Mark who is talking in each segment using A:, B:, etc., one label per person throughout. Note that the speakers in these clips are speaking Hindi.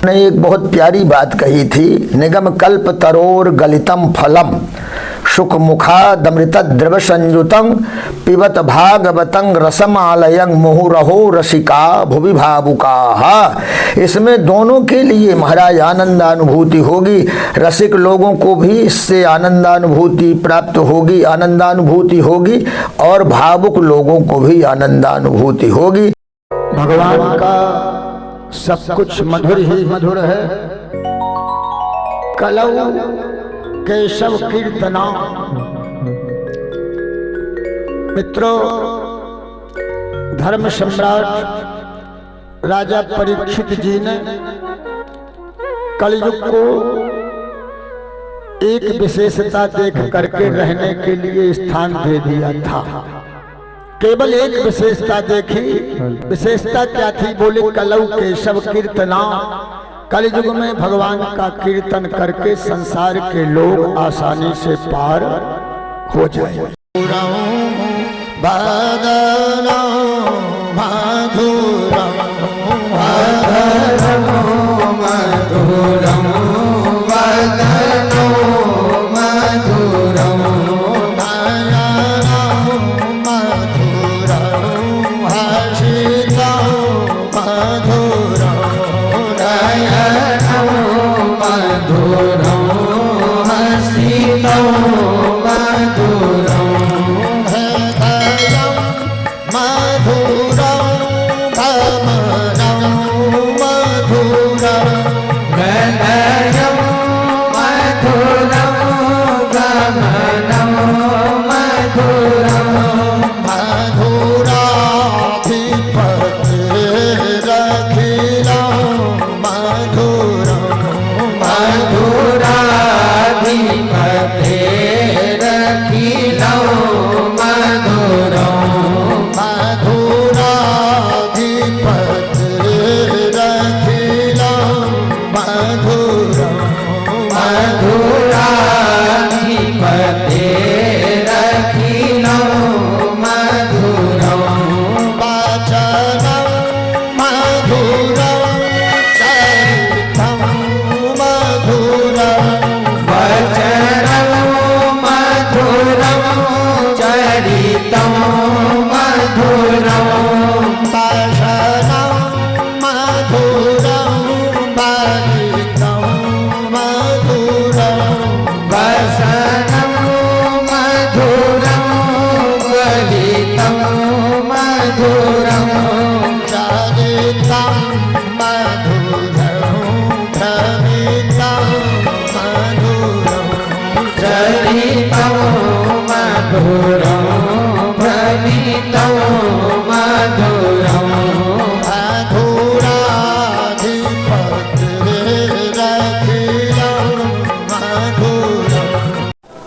A: ने एक बहुत प्यारी बात कही थी, निगम कल्प तरोर गलितम फलम सुख मुखादमृत द्रव संयुतं पिबत भागवतं रसमालयं मुहुरहो रसिका भुवि भावुकाः। इसमें दोनों के लिए महाराज आनंदानुभूति होगी। रसिक लोगों को भी इससे आनंदानुभूति प्राप्त होगी, आनंदानुभूति होगी, और भावुक लोगों को भी आनंदानुभूति होगी। भगवान का सब कुछ मधुर ही मधुर है। कलौ केशव कीर्तना। मित्रों, धर्म सम्राट राजा परीक्षित जी ने कलयुग को एक विशेषता देख करके रहने के लिए स्थान दे दिया था। केवल एक विशेषता देखी। विशेषता क्या थी? बोले कलौ केशव कीर्तना। कलयुग में भगवान का कीर्तन करके संसार के लोग आसानी से पार हो जाए।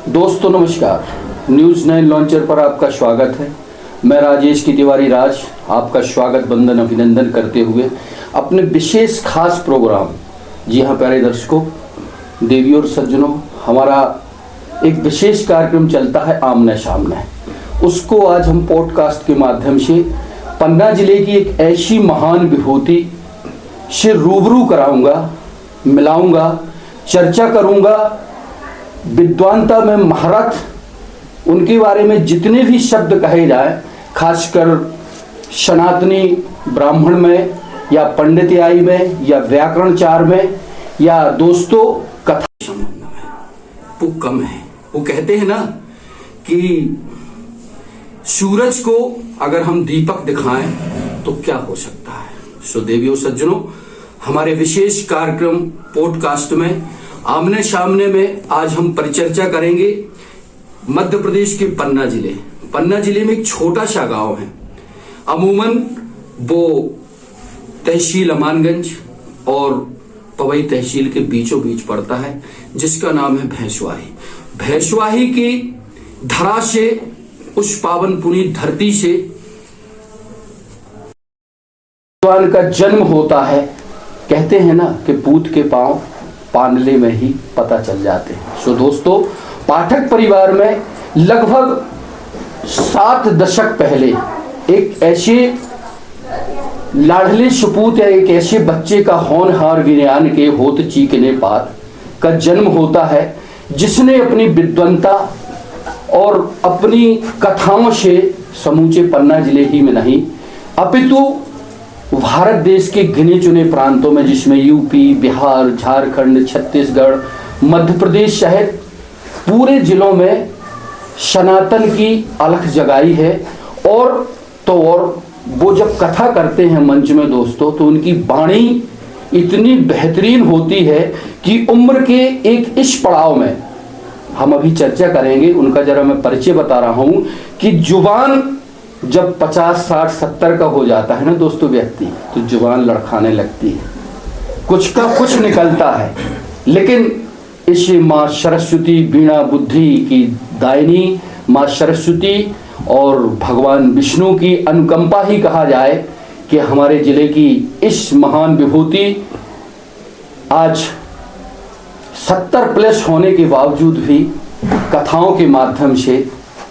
B: दोस्तों नमस्कार, न्यूज़ 9 लॉन्चर पर आपका स्वागत है। मैं राजेश की तिवारी राज आपका स्वागत वंदन अभिनंदन करते हुए अपने विशेष खास प्रोग्राम, जी हाँ प्यारे दर्शकों, देवी और सज्जनों, हमारा एक विशेष कार्यक्रम चलता है आमने सामने। उसको आज हम पॉडकास्ट के माध्यम से पन्ना जिले की एक ऐसी महान विभूति से रूबरू कराऊंगा, मिलाऊंगा, चर्चा करूंगा। विद्वानता में महारथ, उनके बारे में जितने भी शब्द कहे जाए, खासकर सनातनी ब्राह्मण में या पंडित्याई में या व्याकरणचार में या दोस्तों कथा संबंध में, वो कम है। वो कहते हैं ना कि सूरज को अगर हम दीपक दिखाएं तो क्या हो सकता है। सो देवियों सज्जनों, हमारे विशेष कार्यक्रम पॉडकास्ट में आमने सामने में आज हम परिचर्चा करेंगे मध्य प्रदेश के पन्ना जिले में एक छोटा सा गांव है। अमूमन वो तहसील अमानगंज और पवई तहसील के बीचों बीच पड़ता है, जिसका नाम है भैंसवाही। भैंसवाही की धरा से, उस पावन पुनीत धरती से भगवान का जन्म होता है। कहते हैं ना कि पूत के पांव पानले में ही पता चल जाते हैं। सो दोस्तों, पाठक परिवार में लगभग 7 दशक पहले एक ऐसे लाडले सपूत या एक ऐसे बच्चे का होनहार विनयान के होत चीकने पात का जन्म होता है, जिसने अपनी विद्वता और अपनी कथाओं से समूचे पन्ना जिले ही में नहीं अपितु भारत देश के गिने चुने प्रांतों में, जिसमें यूपी, बिहार, झारखंड, छत्तीसगढ़, मध्य प्रदेश सहित पूरे जिलों में सनातन की अलख जगाई है। और वो जब कथा करते हैं मंच में दोस्तों, तो उनकी वाणी इतनी बेहतरीन होती है कि उम्र के एक इस पड़ाव में, हम अभी चर्चा करेंगे उनका, जरा मैं परिचय बता रहा हूं कि जुबान जब 50, 60, 70 का हो जाता है ना दोस्तों व्यक्ति, तो जुबान लड़खाने लगती है, कुछ का कुछ निकलता है। लेकिन इस माँ सरस्वती बीणा बुद्धि की दायिनी माँ सरस्वती और भगवान विष्णु की अनुकंपा ही कहा जाए कि हमारे जिले की इस महान विभूति आज 70+ होने के बावजूद भी कथाओं के माध्यम से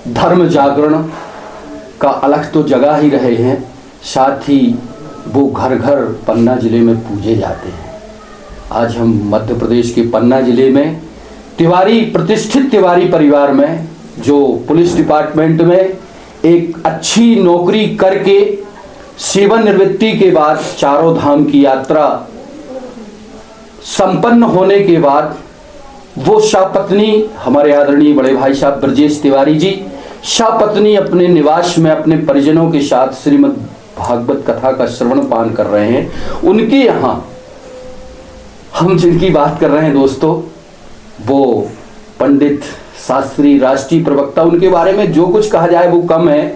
B: धर्म जागरण का अलख तो जगा ही रहे हैं, साथ ही वो घर घर पन्ना जिले में पूजे जाते हैं। आज हम मध्य प्रदेश के पन्ना जिले में तिवारी, प्रतिष्ठित तिवारी परिवार में, जो पुलिस डिपार्टमेंट में एक अच्छी नौकरी करके सेवानिवृत्ति के बाद चारों धाम की यात्रा संपन्न होने के बाद वो शाहपत्नी, हमारे आदरणीय बड़े भाई साहब ब्रजेश तिवारी जी शाहपत्नी अपने निवास में अपने परिजनों के साथ श्रीमद् भागवत कथा का श्रवण पान कर रहे हैं। उनके यहाँ हम जिनकी बात कर रहे हैं दोस्तों, वो पंडित शास्त्री, राष्ट्रीय प्रवक्ता, उनके बारे में जो कुछ कहा जाए वो कम है,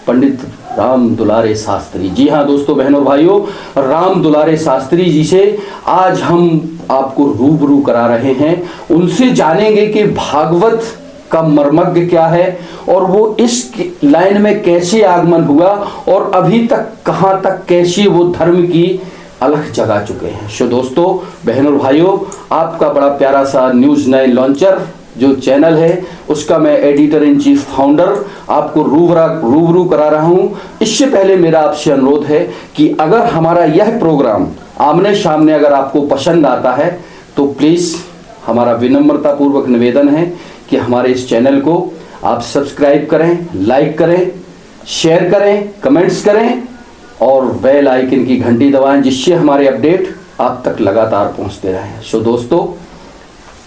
B: पंडित राम दुलारे शास्त्री। जी हाँ दोस्तों, बहनों भाइयों, राम दुलारे शास्त्री जी से आज हम आपको रूबरू करा रहे हैं। उनसे जानेंगे कि भागवत का मर्मज्ञ क्या है और वो इस लाइन में कैसे आगमन हुआ और अभी तक कहां तक कैसे वो धर्म की अलख जगा चुके हैं। सो दोस्तों, बहनों भाइयों, आपका बड़ा प्यारा सा न्यूज़ 9 लॉन्चर जो चैनल है, उसका मैं एडिटर इन चीफ फाउंडर आपको रूबरू करा रहा हूं। इससे पहले मेरा आपसे अनुरोध है कि अगर हमारा यह प्रोग्राम आमने सामने अगर आपको पसंद आता है तो प्लीज हमारा विनम्रता पूर्वक निवेदन है कि हमारे इस चैनल को आप सब्सक्राइब करें, लाइक करें, शेयर करें, कमेंट्स करें और बेल आइकन की घंटी दबाएं, जिससे हमारे अपडेट आप तक लगातार पहुंचते रहें। सो दोस्तों,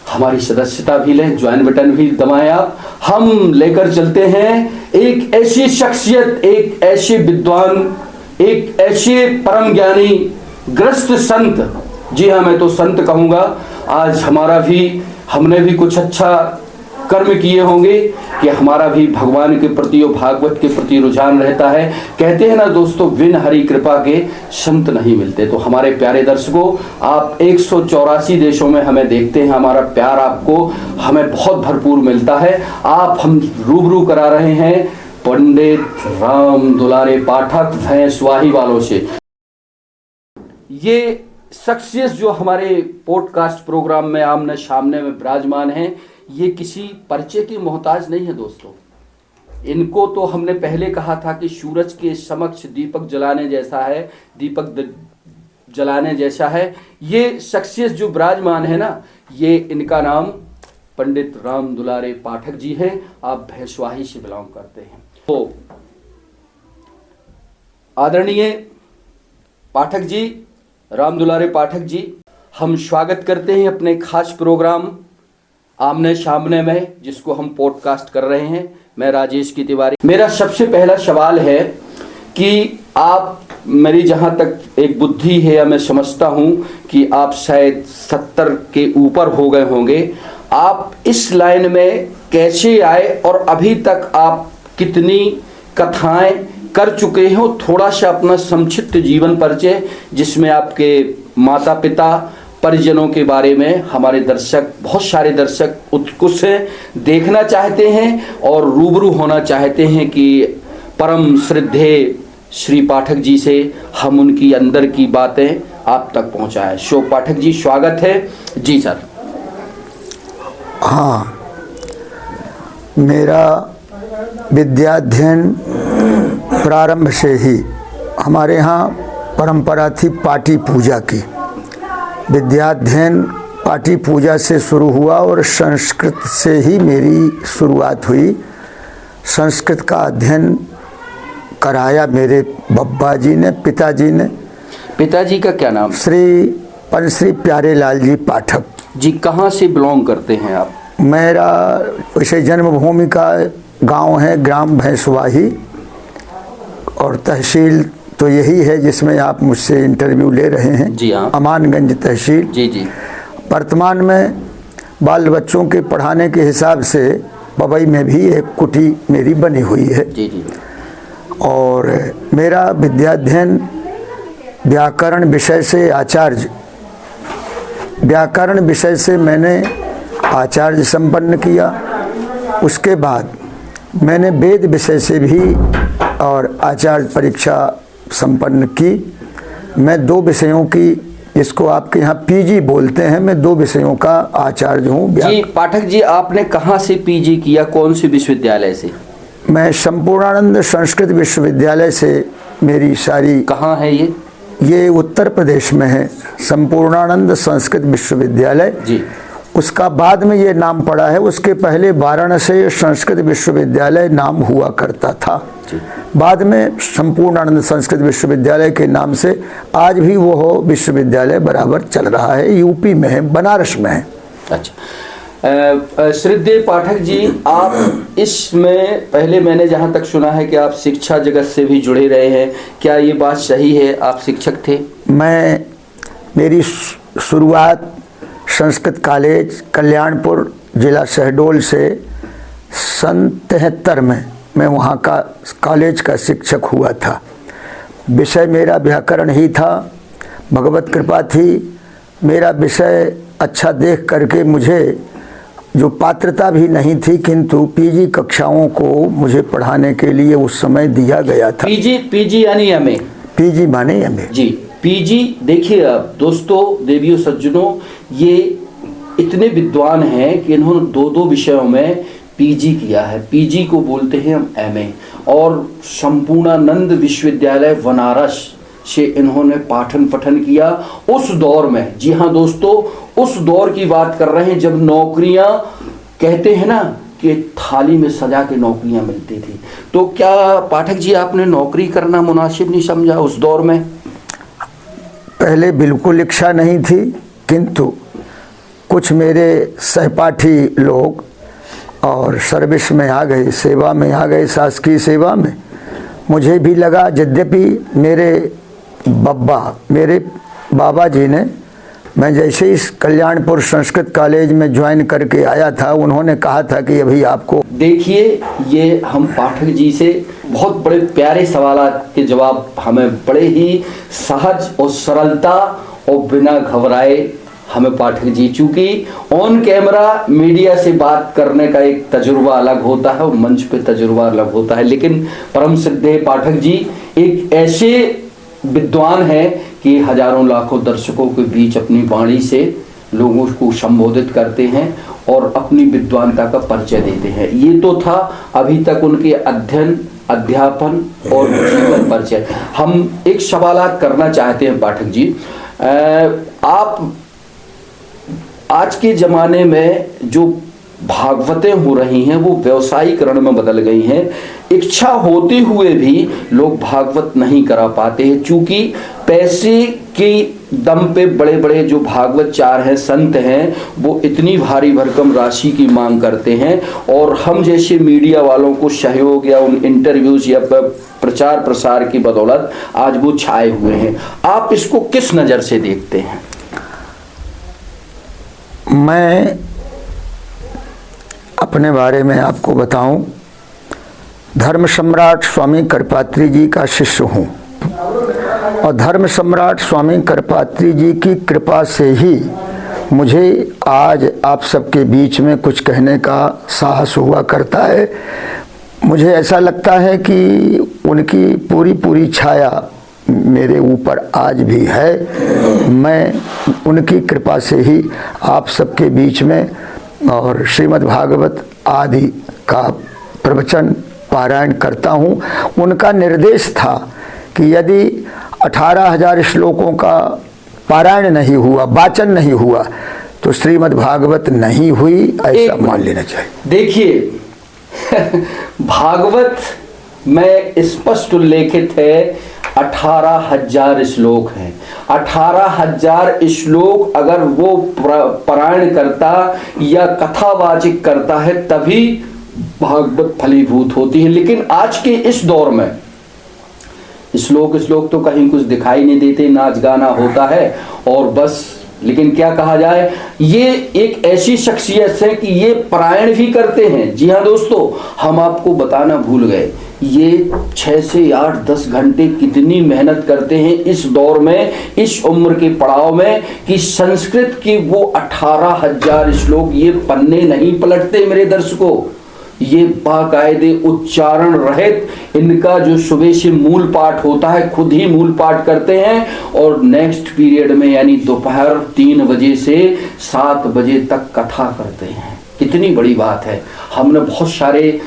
B: हमारी सदस्यता भी लें, ज्वाइन बटन भी दबाएं आप। हम लेकर चलते हैं एक ऐसी शख्सियत, एक ऐसे विद्वान, एक ऐसे परम ज्ञानी, ग्रस्त संत, जी हाँ मैं तो संत कहूंगा। आज हमने भी कुछ अच्छा कर्म किए होंगे कि हमारा भी भगवान के प्रति और भागवत के प्रति रुझान रहता है। कहते हैं ना दोस्तों, बिन हरि कृपा के संत नहीं मिलते। तो हमारे प्यारे दर्शकों, आप 184 देशों में हमें देखते हैं, हमारा प्यार आपको हमें बहुत भरपूर मिलता है। हम रूबरू करा रहे हैं पंडित राम दुलारे पाठक भैंसवाही वालों से। ये शख्सियत जो हमारे पॉडकास्ट प्रोग्राम में आमने सामने में विराजमान हैं, ये किसी परिचय की मोहताज नहीं है दोस्तों। इनको तो हमने पहले कहा था कि सूरज के समक्ष दीपक जलाने जैसा है। ये शख्सियत जो विराजमान है ना, ये इनका नाम पंडित राम दुलारे पाठक जी हैं। आप भैंसवाही से बिलोंग करते हैं। तो आदरणीय पाठक जी, राम दुलारे पाठक जी, हम स्वागत करते हैं अपने खास प्रोग्राम आमने सामने में, जिसको हम पॉडकास्ट कर रहे हैं। मैं राजेश की तिवारी। मेरा सबसे पहला सवाल है कि आप, मेरी जहां तक एक बुद्धि है या मैं समझता हूं कि आप शायद 70 के ऊपर हो गए होंगे, आप इस लाइन में कैसे आए और अभी तक आप कितनी कथाएं कर चुके हो? थोड़ा सा अपना संक्षिप्त जीवन परिचय, जिसमें आपके माता पिता, परिजनों के बारे में हमारे दर्शक, बहुत सारे दर्शक उत्सुक हैं, देखना चाहते हैं और रूबरू होना चाहते हैं कि परम श्रद्धेय श्री पाठक जी से हम उनकी अंदर की बातें आप तक पहुंचाएं। सो पाठक जी, स्वागत है जी सर।
A: हाँ, मेरा विद्याध्ययन प्रारंभ से ही हमारे यहाँ परंपरा थी पाटी पूजा की। विद्याध्ययन पाटी पूजा से शुरू हुआ और संस्कृत से ही मेरी शुरुआत हुई। संस्कृत का अध्ययन कराया मेरे बब्बा जी ने, पिताजी ने।
B: पिताजी का क्या नाम?
A: श्री पंश्री प्यारेलाल जी पाठक
B: जी। कहाँ से बिलोंग करते हैं आप?
A: मेरा वैसे जन्मभूमि का गांव है ग्राम भैंसवाही, और तहसील तो यही है जिसमें आप मुझसे इंटरव्यू ले रहे हैं।
B: जी हाँ।
A: अमानगंज तहसील।
B: जी जी।
A: वर्तमान में बाल बच्चों के पढ़ाने के हिसाब से बबई में भी एक कुटी मेरी बनी हुई है।
B: जी जी।
A: और मेरा विद्याध्ययन व्याकरण विषय से आचार्य, व्याकरण विषय से मैंने आचार्य संपन्न किया। उसके बाद मैंने वेद विषय से भी और आचार्य परीक्षा संपन्न की। मैं 2 विषयों की, जिसको आपके यहाँ पीजी बोलते हैं, मैं 2 विषयों का आचार्य हूँ।
B: जी पाठक जी, आपने कहाँ से पीजी किया, कौन से विश्वविद्यालय से?
A: मैं संपूर्णानंद संस्कृत विश्वविद्यालय से मेरी सारी।
B: कहाँ है ये?
A: ये उत्तर प्रदेश में है, संपूर्णानंद संस्कृत विश्वविद्यालय
B: जी।
A: उसका बाद में ये नाम पड़ा है। उसके पहले वाराणसी संस्कृत विश्वविद्यालय नाम हुआ करता था। बाद में संपूर्णानंद संस्कृत विश्वविद्यालय के नाम से आज भी वो विश्वविद्यालय बराबर चल रहा है। यूपी में है, बनारस में है।
B: अच्छा। श्रद्धेय पाठक जी, आप इसमें पहले मैंने जहाँ तक सुना है कि आप शिक्षा जगत से भी जुड़े रहे हैं, क्या ये बात सही है? आप शिक्षक थे?
A: मेरी शुरुआत संस्कृत कॉलेज कल्याणपुर जिला शहडोल से सन 73 में मैं वहाँ का कॉलेज का शिक्षक हुआ था। विषय मेरा व्याकरण ही था। भगवत कृपा थी, मेरा विषय अच्छा देख करके मुझे, जो पात्रता भी नहीं थी, किंतु पीजी कक्षाओं को मुझे पढ़ाने के लिए उस समय दिया गया था।
B: पीजी यानी एमए?
A: पीजी माने एमए।
B: जी पीजी। देखिए अब दोस्तों, देवियों सज्जनों, ये इतने विद्वान हैं कि इन्होंने 2 विषयों में पीजी किया है। पीजी को बोलते हैं हम एमए। और संपूर्णानंद विश्वविद्यालय बनारस से इन्होंने पाठन पठन किया उस दौर में। जी हाँ दोस्तों, उस दौर की बात कर रहे हैं जब नौकरियां, कहते हैं ना कि थाली में सजा के नौकरियां मिलती थी। तो क्या पाठक जी आपने नौकरी करना मुनासिब नहीं समझा उस दौर में?
A: पहले बिल्कुल इच्छा नहीं थी, किंतु कुछ मेरे सहपाठी लोग और सर्विस में आ गए, सेवा में आ गए, शासकीय सेवा में। मुझे भी लगा, यद्यपि मेरे बाबा जी ने, मैं जैसे इस कल्याणपुर संस्कृत कॉलेज में ज्वाइन करके आया था, उन्होंने कहा था कि अभी आपको।
B: देखिए, ये हम पाठक जी से बहुत बड़े प्यारे सवाल के जवाब हमें बड़े ही सहज और सरलता और बिना घबराए हमें पाठक जी, चूंकि ऑन कैमरा मीडिया से बात करने का एक तजुर्बा अलग होता है और मंच पे तजुर्बा अलग होता है, लेकिन परम श्रद्धेय पाठक जी एक ऐसे विद्वान है कि हजारों लाखों दर्शकों के बीच अपनी वाणी से लोगों को संबोधित करते हैं और अपनी विद्वानता का परिचय देते हैं। ये तो था अभी तक उनके अध्ययन, अध्यापन और जीवन परिचय। हम एक सवाल करना चाहते हैं पाठक जी, आप आज के ज़माने में जो भागवतें हो रही हैं वो व्यवसायीकरण में बदल गई हैं। इच्छा होते हुए भी लोग भागवत नहीं करा पाते हैं, चूंकि पैसे के दम पे बड़े बड़े जो भागवतचार हैं, संत हैं, वो इतनी भारी भरकम राशि की मांग करते हैं और हम जैसे मीडिया वालों को सहयोग या उन इंटरव्यूज या प्रचार प्रसार की बदौलत आज वो छाए हुए हैं। आप इसको किस नज़र से देखते हैं?
A: मैं अपने बारे में आपको बताऊं, धर्म सम्राट स्वामी करपात्री जी का शिष्य हूं और धर्म सम्राट स्वामी करपात्री जी की कृपा से ही मुझे आज आप सबके बीच में कुछ कहने का साहस हुआ करता है। मुझे ऐसा लगता है कि उनकी पूरी छाया मेरे ऊपर आज भी है। मैं उनकी कृपा से ही आप सबके बीच में और श्रीमद् भागवत आदि का प्रवचन पारायण करता हूँ। उनका निर्देश था कि यदि 18,000 श्लोकों का पारायण नहीं हुआ, वाचन नहीं हुआ, तो श्रीमद् भागवत नहीं हुई, ऐसा मान लेना चाहिए।
B: देखिए भागवत में स्पष्ट उल्लेखित है 18,000 श्लोक हैं। 18,000 श्लोक अगर वो पारायण करता या कथावाचिक करता है तभी भागवत फलीभूत होती है। लेकिन आज के इस दौर में श्लोक तो कहीं कुछ दिखाई नहीं देते, नाच गाना होता है और बस। लेकिन क्या कहा जाए, ये एक ऐसी शख्सियत है कि ये पारायण भी करते हैं। जी हाँ दोस्तों, हम आपको बताना भूल गए, ये 6 से 8-10 घंटे कितनी मेहनत करते हैं इस दौर में, इस उम्र के पड़ाव में, कि संस्कृत की वो 18,000 श्लोक ये पन्ने नहीं पलटते मेरे दर्शकों। ये बाकायदे उच्चारण रहित इनका जो सुबह से मूल पाठ होता है, खुद ही मूल पाठ करते हैं और नेक्स्ट पीरियड में यानी दोपहर 3 बजे से 7 बजे तक कथा करते हैं। कितनी बड़ी बात है। हमने बहुत सारे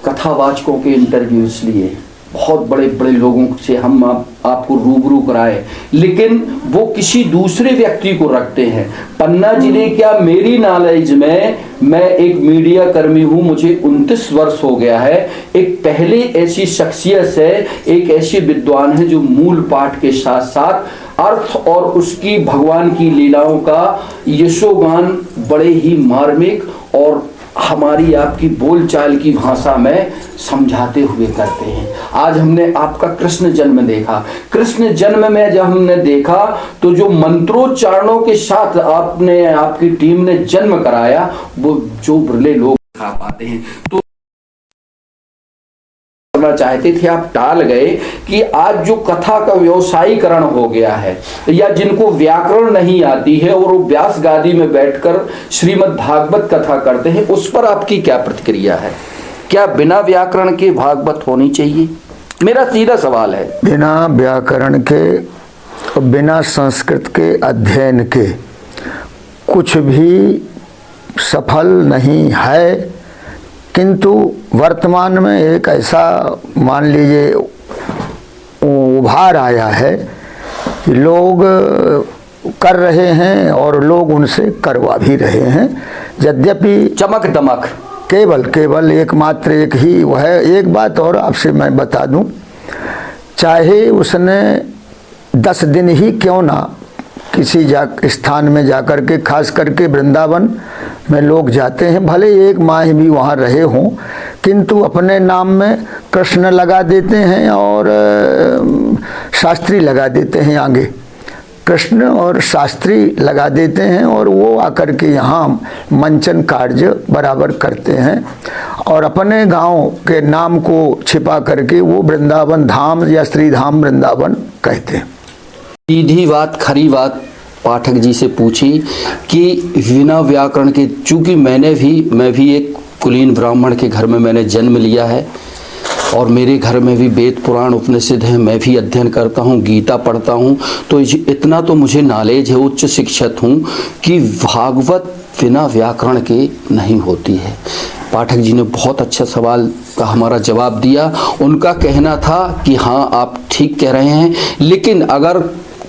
B: कथावाचकों के इंटरव्यूज लिए, बहुत बड़े बड़े लोगों से हम आपको रूबरू कराए, लेकिन वो किसी दूसरे व्यक्ति को रखते हैं। पन्ना जिले क्या, मेरी नॉलेज में, मैं एक मीडिया कर्मी हूं, मुझे 29 वर्ष हो गया है, एक पहले ऐसी शख्सियत है, एक ऐसे विद्वान है जो मूल पाठ के साथ साथ अर्थ और उसकी भगवान की लीलाओं का यशोगान बड़े ही मार्मिक और हमारी आपकी बोलचाल की भाषा में समझाते हुए करते हैं। आज हमने आपका कृष्ण जन्म देखा। कृष्ण जन्म में जब हमने देखा तो जो मंत्रोच्चारणों के साथ आपकी टीम ने जन्म कराया, वो जो बिरले लोग खा पाते हैं। तो चाहते थे, आप टाल गए कि आज जो कथा का व्यवसायीकरण हो गया है, या जिनको व्याकरण नहीं आती है और वो व्यास गादी में बैठकर श्रीमद् भागवत कथा करते हैं, उस पर आपकी क्या प्रतिक्रिया है? क्या बिना व्याकरण के भागवत होनी चाहिए? मेरा सीधा सवाल है।
A: बिना व्याकरण के, बिना संस्कृत के अध्ययन के कुछ भी सफल नहीं है। किंतु वर्तमान में एक ऐसा मान लीजिए उभार आया है कि लोग कर रहे हैं और लोग उनसे करवा भी रहे हैं। यद्यपि
B: चमक दमक
A: केवल एकमात्र एक ही वह है। एक बात और आपसे मैं बता दूं, चाहे उसने 10 दिन ही क्यों ना किसी स्थान में जाकर के, खास करके वृंदावन में लोग जाते हैं, भले 1 माह भी वहाँ रहे हों, किंतु अपने नाम में कृष्ण लगा देते हैं और शास्त्री लगा देते हैं आगे, कृष्ण और शास्त्री लगा देते हैं और वो आकर के यहाँ मंचन कार्य बराबर करते हैं और अपने गांव के नाम को छिपा करके वो वृंदावन धाम या श्रीधाम वृंदावन कहते हैं।
B: सीधी बात, खरी बात पाठक जी से पूछी कि बिना व्याकरण के, चूंकि मैं भी एक कुलीन ब्राह्मण के घर में मैंने जन्म लिया है और मेरे घर में भी वेद पुराण उपनिषद हैं, मैं भी अध्ययन करता हूँ, गीता पढ़ता हूँ, तो इतना तो मुझे नॉलेज है, उच्च शिक्षित हूँ कि भागवत बिना व्याकरण के नहीं होती है। पाठक जी ने बहुत अच्छा सवाल का हमारा जवाब दिया। उनका कहना था कि हाँ आप ठीक कह रहे हैं, लेकिन अगर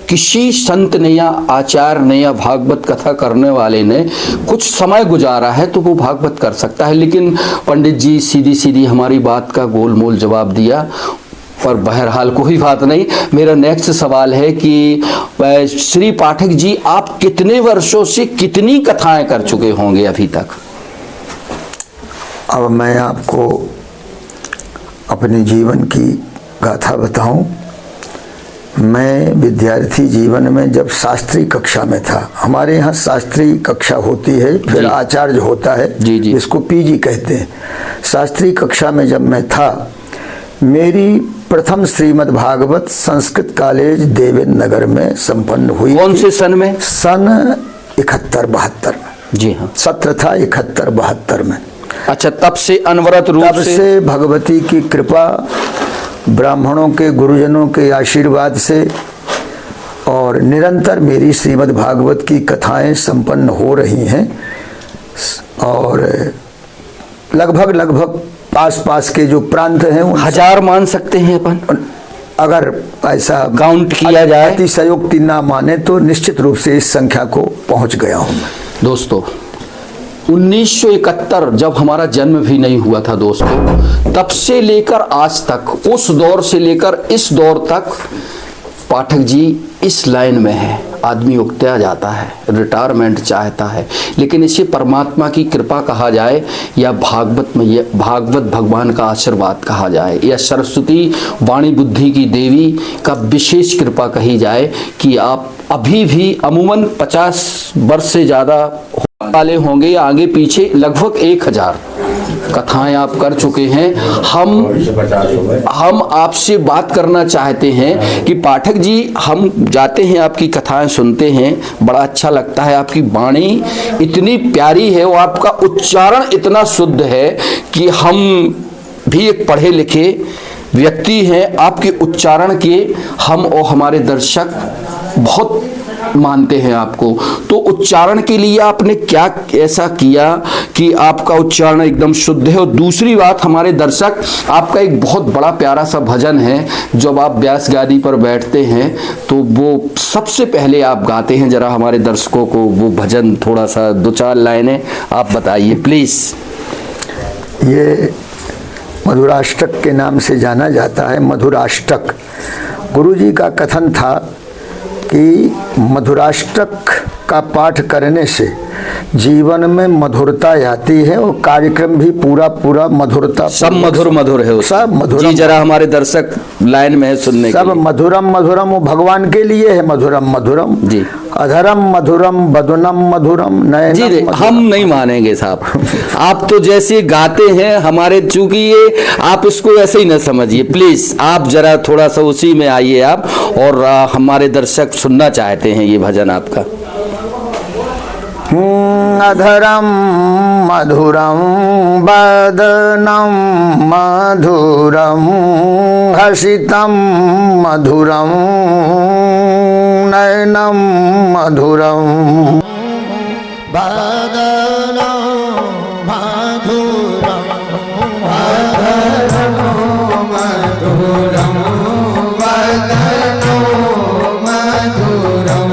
B: किसी संत ने या आचार्य ने या भागवत कथा करने वाले ने कुछ समय गुजारा है तो वो भागवत कर सकता है। लेकिन पंडित जी सीधी सीधी हमारी बात का गोलमोल जवाब दिया, पर बहरहाल कोई बात नहीं। मेरा नेक्स्ट सवाल है कि श्री पाठक जी, आप कितने वर्षों से कितनी कथाएं कर चुके होंगे अभी तक?
A: अब मैं आपको अपने जीवन की गाथा बताऊं। मैं विद्यार्थी जीवन में जब शास्त्री कक्षा में था, हमारे यहाँ शास्त्री कक्षा होती है, फिर आचार्य होता है, इसको पीजी कहते हैं। शास्त्री कक्षा में जब मैं था, मेरी प्रथम श्रीमद् भागवत संस्कृत कॉलेज देवेंद्र नगर में संपन्न हुई।
B: कौन से सन में?
A: सन 71-72 में।
B: जी हाँ,
A: सत्र था 71-72 में।
B: अच्छा, तब से अनवरत रूप
A: से भगवती की कृपा, ब्राह्मणों के गुरुजनों के आशीर्वाद से और निरंतर मेरी श्रीमद् भागवत की कथाएं संपन्न हो रही हैं और लगभग पास के जो प्रांत हैं,
B: 1000 मान सकते हैं अपन।
A: अगर ऐसा
B: काउंट किया जाए,
A: अतिशयोक्ति ना माने तो निश्चित रूप से इस संख्या को पहुंच गया हूं मैं।
B: दोस्तों 1971 जब हमारा जन्म भी नहीं हुआ था दोस्तों, तब से लेकर आज तक, उस दौर से लेकर इस दौर तक पाठक जी इस लाइन में है। आदमी उगता जाता है, रिटायरमेंट चाहता है, लेकिन इसे परमात्मा की कृपा कहा जाए या भागवत में ये भागवत भगवान का आशीर्वाद कहा जाए या सरस्वती वाणी बुद्धि की देवी का विशेष कृपा कही जाए कि आप अभी भी अमूमन 50 वर्ष से ज़्यादा वाले होंगे या आगे पीछे लगभग 1000 कथाएं आप कर चुके हैं। हम आपसे बात करना चाहते हैं कि पाठक जी, हम जाते हैं आपकी कथाएं सुनते हैं, बड़ा अच्छा लगता है, आपकी वाणी इतनी प्यारी है और आपका उच्चारण इतना शुद्ध है कि हम भी एक पढ़े लिखे व्यक्ति हैं, आपके उच्चारण के हम और हमारे दर्शक बहुत मानते हैं आपको। तो उच्चारण के लिए आपने क्या ऐसा किया कि आपका उच्चारण एकदम शुद्ध है? और दूसरी बात, हमारे दर्शक, आपका एक बहुत बड़ा प्यारा सा भजन है, जब आप व्यास गादी पर बैठते हैं तो वो सबसे पहले आप गाते हैं। जरा हमारे दर्शकों को वो भजन थोड़ा सा 2-4 लाइनें आप बताइए प्लीज।
A: ये मधुराष्टक के नाम से जाना जाता है। मधुराष्टक गुरुजी का कथन था कि मधुराष्टक का पाठ करने से जीवन में मधुरता आती है और कार्यक्रम भी पूरा मधुरता,
B: सब मधुर है,
A: सब मधुर
B: जी। जरा हमारे दर्शक लाइन में है सुनने के
A: सब
B: लिए।
A: मधुरम वो भगवान के लिए है। मधुरम
B: जी।
A: अधरम मधुरम बदनम मधुरम नयनम
B: जी
A: मधुरम।
B: हम नहीं मानेंगे साहब, आप तो जैसे गाते हैं हमारे, चूंकि ये आप इसको ऐसे ही न समझिए प्लीज। आप जरा थोड़ा सा उसी में आइए आप, और हमारे दर्शक सुनना चाहते हैं ये भजन आपका।
A: अधरम मधुरम बदनम मधुरम हसितम मधुरम नयनम मधुरम बदनम मधुरम अधरम मधुरम बदनम मधुरम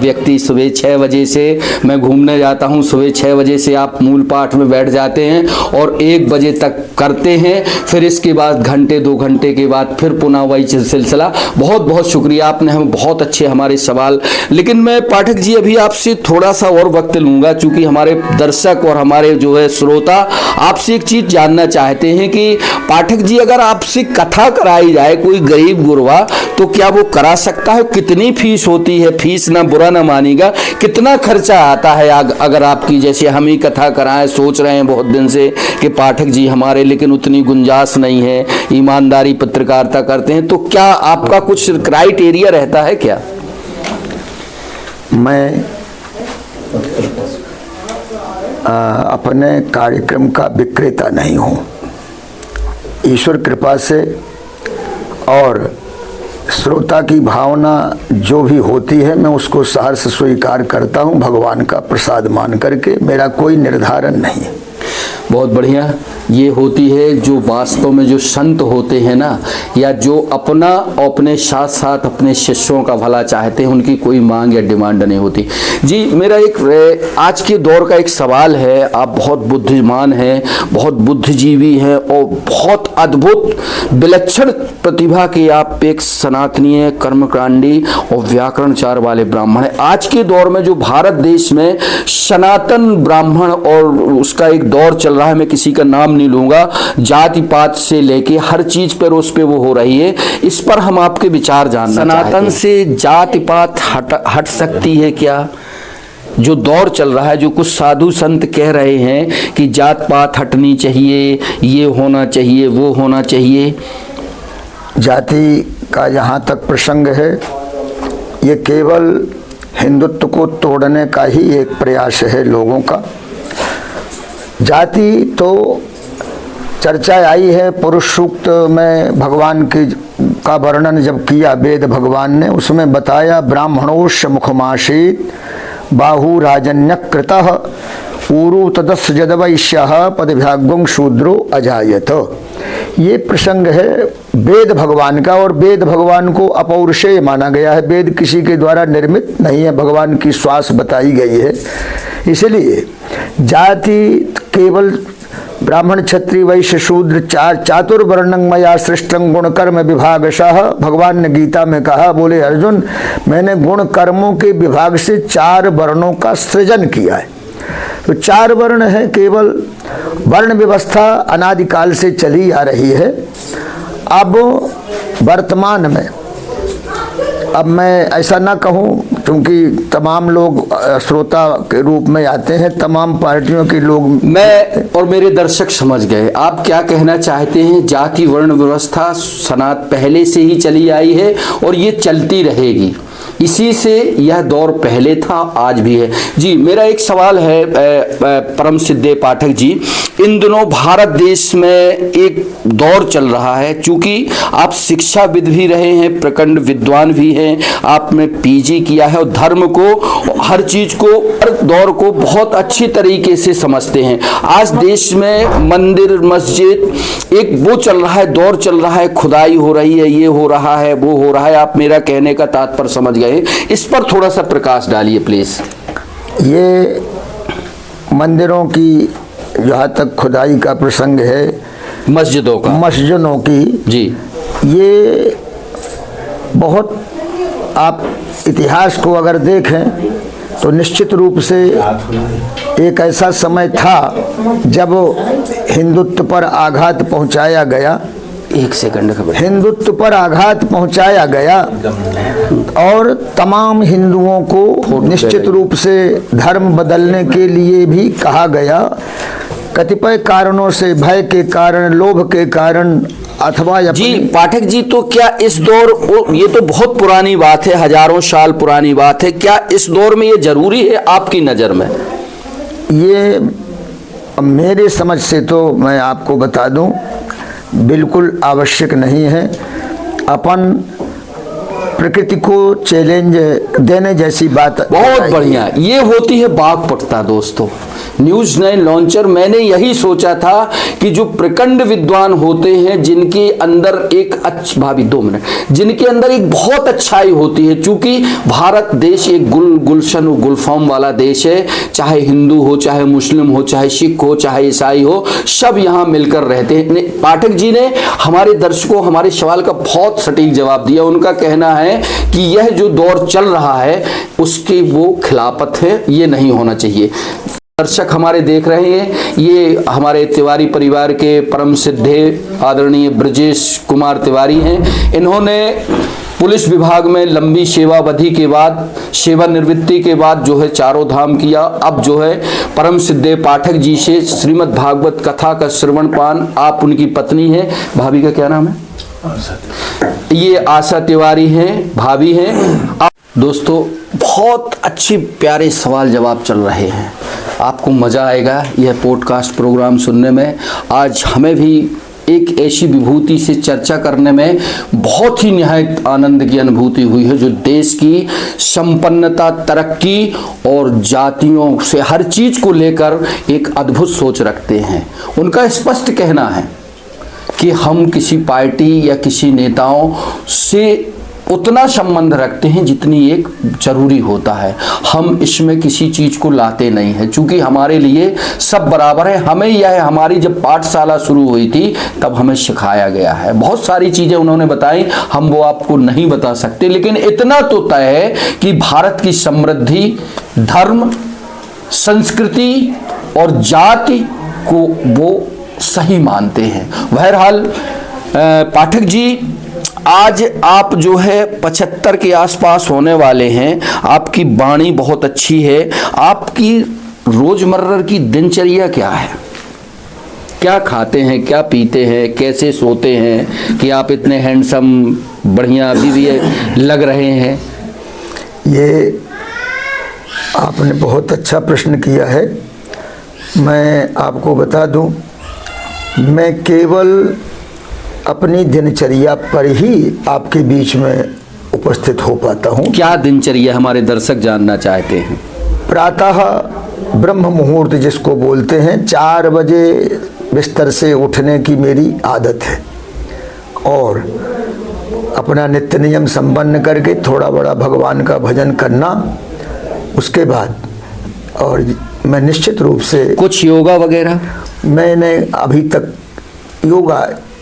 B: व्यक्ति सुबह 6 बजे से मैं घूमने जाता हूँ, सुबह 6 बजे से आप मूल पाठ में बैठ जाते हैं और 1 बजे तक करते हैं, फिर इसके बाद घंटे 2 घंटे के बाद फिर पुनः वही सिलसिला। बहुत बहुत शुक्रिया, आपने हमें बहुत अच्छे हमारे सवाल। लेकिन मैं पाठक जी अभी आपसे थोड़ा सा और वक्त लूँगा, चूँकि हमारे दर्शक और हमारे जो है श्रोता आपसे एक चीज़ जानना चाहते हैं कि पाठक जी अगर आपसे कथा कराई जाए कोई गरीब गुरबा तो क्या वो करा सकता है? कितनी फीस होती है? फीस ना बुरा ना मानिएगा, कितना खर्चा आता है अगर आपकी जैसे हम ही कथा कराएं? सोच रहे हैं बहुत दिन से कि पाठक जी हमारे, लेकिन उतनी गुंजाइश नहीं है, ईमानदारी पत्रकारिता करते हैं, तो क्या आपका कुछ क्राइटेरिया रहता है क्या?
A: मैं अपने कार्यक्रम का विक्रेता नहीं हूँ। ईश्वर कृपा से और श्रोता की भावना जो भी होती है मैं उसको सहर्ष स्वीकार करता हूँ, भगवान का प्रसाद मान करके। मेरा कोई निर्धारण नहीं है।
B: बहुत बढ़िया। ये होती है जो वास्तव में जो संत होते हैं ना, या जो अपने साथ साथ अपने शिष्यों का भला चाहते हैं, उनकी कोई मांग या डिमांड नहीं होती। जी मेरा एक आज के दौर का एक सवाल है, आप बहुत बुद्धिमान हैं, बहुत बुद्धिजीवी हैं और बहुत अद्भुत विलक्षण प्रतिभा के आप एक सनातनीय कर्मकांडी और व्याकरणचार वाले ब्राह्मण हैं। आज के दौर में जो भारत देश में सनातन ब्राह्मण और उसका एक दौर चल रहा है, मैं किसी का नाम नहीं लूंगा, जाति पात से लेके हर चीज पर उस पे वो हो रही है, इस पर हम आपके विचार जानना चाहते हैं। सनातन से जाति पात हट सकती है क्या? जो दौर चल रहा है, जो कुछ साधु संत कह रहे हैं कि जात पात हटनी चाहिए, ये होना चाहिए, वो होना चाहिए।
A: जाति का जहाँ तक प्रसंग है, ये केवल हिंदुत्व को तोड़ने का ही एक प्रयास है लोगों का। जाति तो चर्चा आई है, पुरुष सूक्त में भगवान का वर्णन जब किया वेद भगवान ने, उसमें बताया ब्राह्मणोश मुखमासीत बाहु राजन्यकृतः ऊरु तदस् जदवैश्यः पदभ्यागुं शूद्रो अजायत। ये प्रसंग है वेद भगवान का, और वेद भगवान को अपौरुषेय माना गया है। वेद किसी के द्वारा निर्मित नहीं है, भगवान की श्वास बताई गई है। इसलिए जाति केवल ब्राह्मण क्षत्रिय वैश्य शूद्र चातुर्वर्णं मया सृष्टं गुण कर्म विभागशः। भगवान ने गीता में कहा, बोले अर्जुन मैंने गुण कर्मों के विभाग से 4 वर्णों का सृजन किया है। तो 4 वर्ण है, केवल वर्ण व्यवस्था अनादिकाल से चली आ रही है। अब वर्तमान में अब मैं ऐसा ना कहूँ, क्योंकि तमाम लोग श्रोता के रूप में आते हैं, तमाम पार्टियों के लोग।
B: मैं और मेरे दर्शक समझ गए आप क्या कहना चाहते हैं। जाति वर्ण व्यवस्था सनातन पहले से ही चली आई है और ये चलती रहेगी, इसी से यह दौर पहले था, आज भी है। जी मेरा एक सवाल है परम सिद्धे पाठक जी, इन दिनों भारत देश में एक दौर चल रहा है, चूंकि आप शिक्षाविद भी रहे हैं, प्रखंड विद्वान भी हैं, आपने पीजी किया है और धर्म को, हर चीज को, हर दौर को बहुत अच्छी तरीके से समझते हैं। आज देश में मंदिर मस्जिद एक वो चल रहा है, दौर चल रहा है, खुदाई हो रही है, ये हो रहा है, वो हो रहा है। आप मेरा कहने का तात्पर्य समझ गए, इस पर थोड़ा सा प्रकाश डालिए प्लीज।
A: ये मंदिरों की जहाँ तक खुदाई का प्रसंग है,
B: मस्जिदों की जी,
A: ये बहुत, आप इतिहास को अगर देखें तो निश्चित रूप से एक ऐसा समय था जब हिंदुत्व पर आघात पहुंचाया गया।
B: एक सेकंड खबर,
A: हिंदुत्व पर आघात पहुंचाया गया और तमाम हिंदुओं को निश्चित रूप से धर्म बदलने के लिए भी कहा गया। कतिपय कारणों से, भय के कारण, लोभ के कारण, अथवा
B: जी पाठक जी, तो क्या इस दौर, ये तो बहुत पुरानी बात है, हजारों साल पुरानी बात है, क्या इस दौर में ये जरूरी है आपकी नज़र में?
A: ये मेरे समझ से तो मैं आपको बता दूं, बिल्कुल आवश्यक नहीं है। अपन प्रकृति को चैलेंज देने जैसी बात।
B: बहुत बढ़िया, ये होती है वाक्पटुता दोस्तों। न्यूज 9 लॉन्चर मैंने यही सोचा था कि जो प्रखंड विद्वान होते हैं, जिनके अंदर एक भाभी 2 मिनट, जिनके अंदर एक बहुत अच्छाई होती है, क्योंकि भारत देश एक गुलशन और गुलफाम वाला देश है, चाहे हिंदू हो, चाहे मुस्लिम हो, चाहे सिख हो, चाहे ईसाई हो, सब यहाँ मिलकर रहते हैं। पाठक जी ने हमारे दर्शकों हमारे सवाल का बहुत सटीक जवाब दिया। उनका कहना है कि यह जो दौर चल रहा है उसके वो खिलाफत है, ये नहीं होना चाहिए। दर्शक हमारे देख रहे हैं, ये हमारे तिवारी परिवार के परम सिद्धे आदरणीय ब्रजेश कुमार तिवारी हैं। इन्होंने पुलिस विभाग में लंबी सेवावधि के बाद, सेवानिवृत्ति के बाद जो है चारों धाम किया। अब जो है परम सिद्धे पाठक जी से श्रीमद् भागवत कथा का श्रवण पान। आप उनकी पत्नी हैं, भाभी का क्या नाम है? ये आशा तिवारी हैं, भाभी हैं। दोस्तों बहुत अच्छे प्यारे सवाल जवाब चल रहे हैं, आपको मज़ा आएगा यह पॉडकास्ट प्रोग्राम सुनने में। आज हमें भी एक ऐसी विभूति से चर्चा करने में बहुत ही निहायत आनंद की अनुभूति हुई है, जो देश की संपन्नता, तरक्की और जातियों से हर चीज़ को लेकर एक अद्भुत सोच रखते हैं। उनका स्पष्ट कहना है कि हम किसी पार्टी या किसी नेताओं से उतना संबंध रखते हैं जितनी एक जरूरी होता है। हम इसमें किसी चीज को लाते नहीं हैं, क्योंकि हमारे लिए सब बराबर है। हमें यह हमारी जब पाठशाला शुरू हुई थी तब हमें सिखाया गया है। बहुत सारी चीजें उन्होंने बताई, हम वो आपको नहीं बता सकते, लेकिन इतना तो तय है कि भारत की समृद्धि धर्म, संस्कृति और जाति को वो सही मानते हैं। बहरहाल पाठक जी, आज आप जो है 75 के आसपास होने वाले हैं। आपकी वाणी बहुत अच्छी है। आपकी रोजमर्रा की दिनचर्या क्या है? क्या खाते हैं, क्या पीते हैं, कैसे सोते हैं कि आप इतने हैंडसम बढ़िया अभी भी लग रहे हैं?
A: ये आपने बहुत अच्छा प्रश्न किया है। मैं आपको बता दूं, मैं केवल अपनी दिनचर्या पर ही आपके बीच में उपस्थित हो पाता हूँ।
B: क्या दिनचर्या हमारे दर्शक जानना चाहते हैं?
A: प्रातः ब्रह्म मुहूर्त जिसको बोलते हैं, 4 बजे बिस्तर से उठने की मेरी आदत है, और अपना नित्य नियम संपन्न करके थोड़ा बड़ा भगवान का भजन करना। उसके बाद और मैं निश्चित रूप से
B: कुछ योगा वगैरह?
A: मैंने अभी तक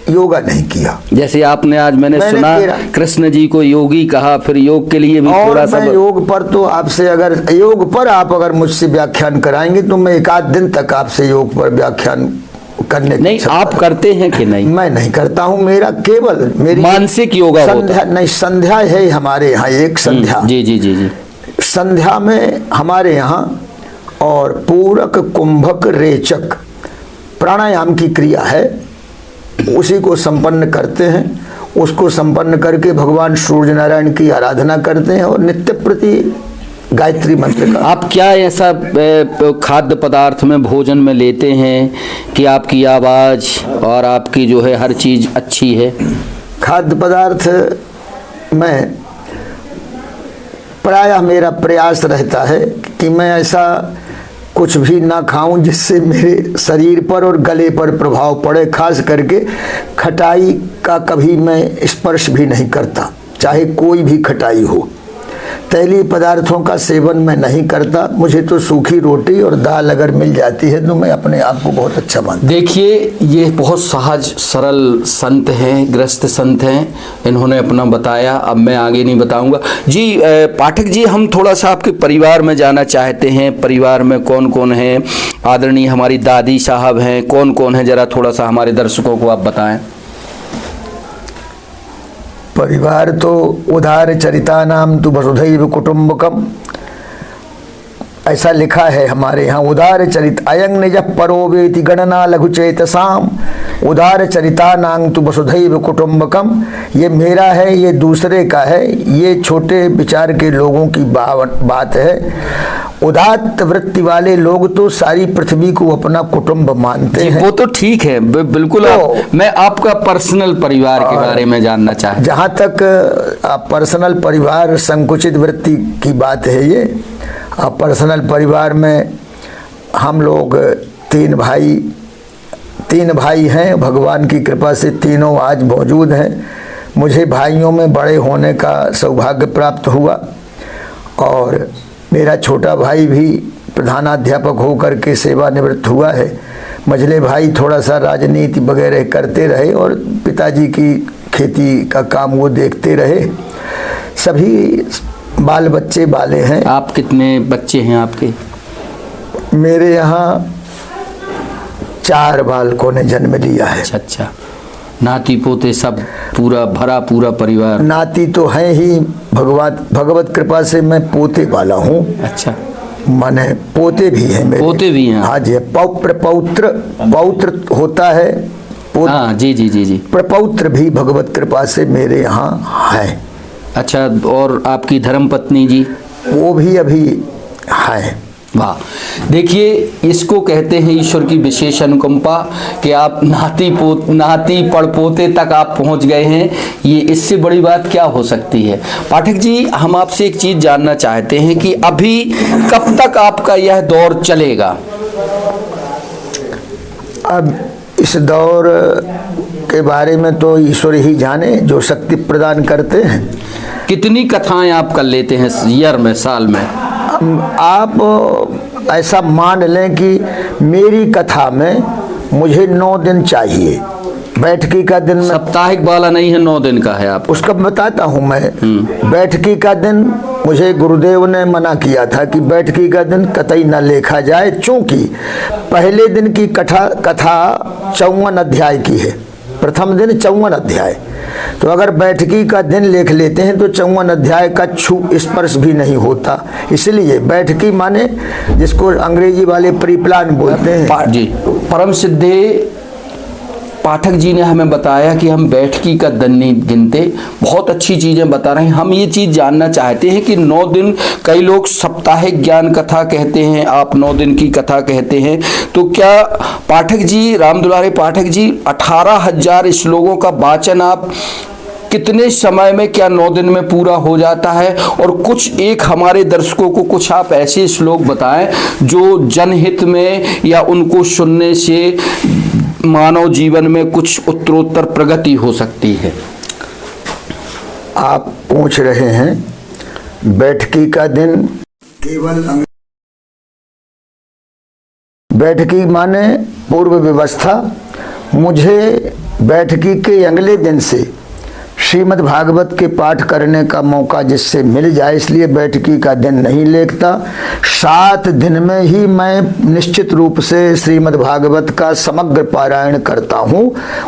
A: योगा नहीं किया।
B: जैसे आपने आज मैंने सुना कृष्ण जी को योगी कहा, फिर योग के लिए भी थोड़ा सा।
A: योग पर तो आपसे अगर मुझसे व्याख्यान कराएंगे तो मैं 1 आध दिन तक आपसे योग पर व्याख्यान करने
B: नहीं। आप करते हैं कि नहीं?
A: मैं नहीं करता हूँ। मेरा केवल मेरी
B: मानसिक योगा
A: संध्या नहीं, संध्या है हमारे यहाँ एक संध्या।
B: जी जी जी जी।
A: संध्या में हमारे यहाँ और पूरक, कुंभक, रेचक प्राणायाम की क्रिया है, उसी को संपन्न करते हैं। उसको संपन्न करके भगवान सूर्य नारायण की आराधना करते हैं और नित्य प्रति गायत्री मंत्र का।
B: आप क्या ऐसा खाद्य पदार्थ में, भोजन में लेते हैं कि आपकी आवाज़ और आपकी जो है हर चीज़ अच्छी है?
A: खाद्य पदार्थ में प्रायः मेरा प्रयास रहता है कि मैं ऐसा कुछ भी ना खाऊं जिससे मेरे शरीर पर और गले पर प्रभाव पड़े। खास करके खटाई का कभी मैं स्पर्श भी नहीं करता, चाहे कोई भी खटाई हो। तैलीय पदार्थों का सेवन मैं नहीं करता। मुझे तो सूखी रोटी और दाल अगर मिल जाती है तो मैं अपने आप को बहुत अच्छा मानता हूं।
B: देखिए, ये बहुत सहज सरल संत हैं, गृहस्थ संत हैं, इन्होंने अपना बताया। अब मैं आगे नहीं बताऊंगा जी। पाठक जी, हम थोड़ा सा आपके परिवार में जाना चाहते हैं। परिवार में कौन कौन है? आदरणीय हमारी दादी साहब हैं, कौन कौन है, जरा थोड़ा सा हमारे दर्शकों को आप बताएं।
A: परिवार तो उदार चरिता नाम तो वसुधैव कुटुंबकम, ऐसा लिखा है हमारे यहाँ। उदार चरित अयंग निज परो वेति गणना लघु चेतसाम, उदार चरिता नांग तु वसुधैव कुटुंबकम। ये मेरा है, ये दूसरे का है, ये छोटे विचार के लोगों की बात है। उदात्त वृत्ति वाले लोग तो सारी पृथ्वी को अपना कुटुंब मानते हैं।
B: वो तो ठीक है, बिल्कुल। तो मैं आपका पर्सनल परिवार के बारे में जानना चाहता हूं।
A: जहाँ तक पर्सनल परिवार संकुचित वृत्ति की बात है, ये पर्सनल परिवार में हम लोग तीन भाई हैं। भगवान की कृपा से तीनों आज मौजूद हैं। मुझे भाइयों में बड़े होने का सौभाग्य प्राप्त हुआ और मेरा छोटा भाई भी प्रधानाध्यापक होकर के सेवानिवृत्त हुआ है। मझले भाई थोड़ा सा राजनीति वगैरह करते रहे और पिताजी की खेती का काम वो देखते रहे। सभी बाल बच्चे वाले हैं।
B: आप कितने बच्चे हैं आपके?
A: मेरे यहाँ 4 बालकों ने जन्म लिया है।
B: अच्छा, नाती पोते सब पूरा परिवार? नाती
A: तो हैं ही, भगवत कृपा से मैं पोते वाला हूँ।
B: अच्छा,
A: माने पोते भी हैं मेरे।
B: पोते भी हैं?
A: हाँ जी। पौत्र होता है।
B: हाँ जी।
A: प्रपौत्र भी भगवत कृपा से मेरे यहाँ है।
B: अच्छा, और आपकी धर्मपत्नी जी?
A: वो भी अभी है।
B: वाह, देखिए इसको कहते हैं ईश्वर की विशेष अनुकंपा कि आप नाती पड़पोते तक आप पहुंच गए हैं। ये इससे बड़ी बात क्या हो सकती है? पाठक जी, हम आपसे एक चीज जानना चाहते हैं कि अभी कब तक आपका यह दौर चलेगा?
A: अब इस दौर के बारे में तो ईश्वर ही जाने, जो शक्ति प्रदान करते हैं।
B: कितनी कथाएं आप कर लेते हैं ईयर में, साल में?
A: आप ऐसा मान लें कि मेरी कथा में मुझे 9 दिन चाहिए। बैठकी का दिन
B: साप्ताहिक वाला नहीं है, 9 दिन का है। आप
A: उसका बताता हूँ मैं। बैठकी का दिन मुझे गुरुदेव ने मना किया था कि बैठकी का दिन कतई न लेखा जाए, चूंकि पहले दिन की कथा 54 अध्याय की है। प्रथम दिन 54 अध्याय, तो अगर बैठकी का दिन लिख लेते हैं तो 54 अध्याय का छू स्पर्श भी नहीं होता। इसलिए बैठकी माने जिसको अंग्रेजी वाले प्री प्लान बोलते हैं।
B: जी, परम सिद्धे पाठक जी ने हमें बताया कि हम बैठकी का दिन नहीं गिनते। बहुत अच्छी चीजें बता रहे हैं। हम ये चीज जानना चाहते हैं कि 9 दिन, कई लोग साप्ताहिक ज्ञान कथा कहते हैं, आप 9 दिन की कथा कहते हैं, तो क्या पाठक जी, राम दुलारे पाठक जी, 18,000 श्लोकों का वाचन आप कितने समय में, क्या 9 दिन में पूरा हो जाता है? और कुछ एक हमारे दर्शकों को कुछ आप ऐसे श्लोक बताएं जो जनहित में या उनको सुनने से मानव जीवन में कुछ उत्तरोत्तर प्रगति हो सकती है।
A: आप पूछ रहे हैं बैठकी का दिन केवल बैठकी माने पूर्व व्यवस्था। मुझे बैठकी के अगले दिन से श्रीमद् भागवत के पाठ करने का मौका जिससे मिल जाए, इसलिए बैठकी का दिन नहीं लेखता। 7 दिन में ही मैं निश्चित रूप से श्रीमद् भागवत का समग्र पारायण करता हूँ।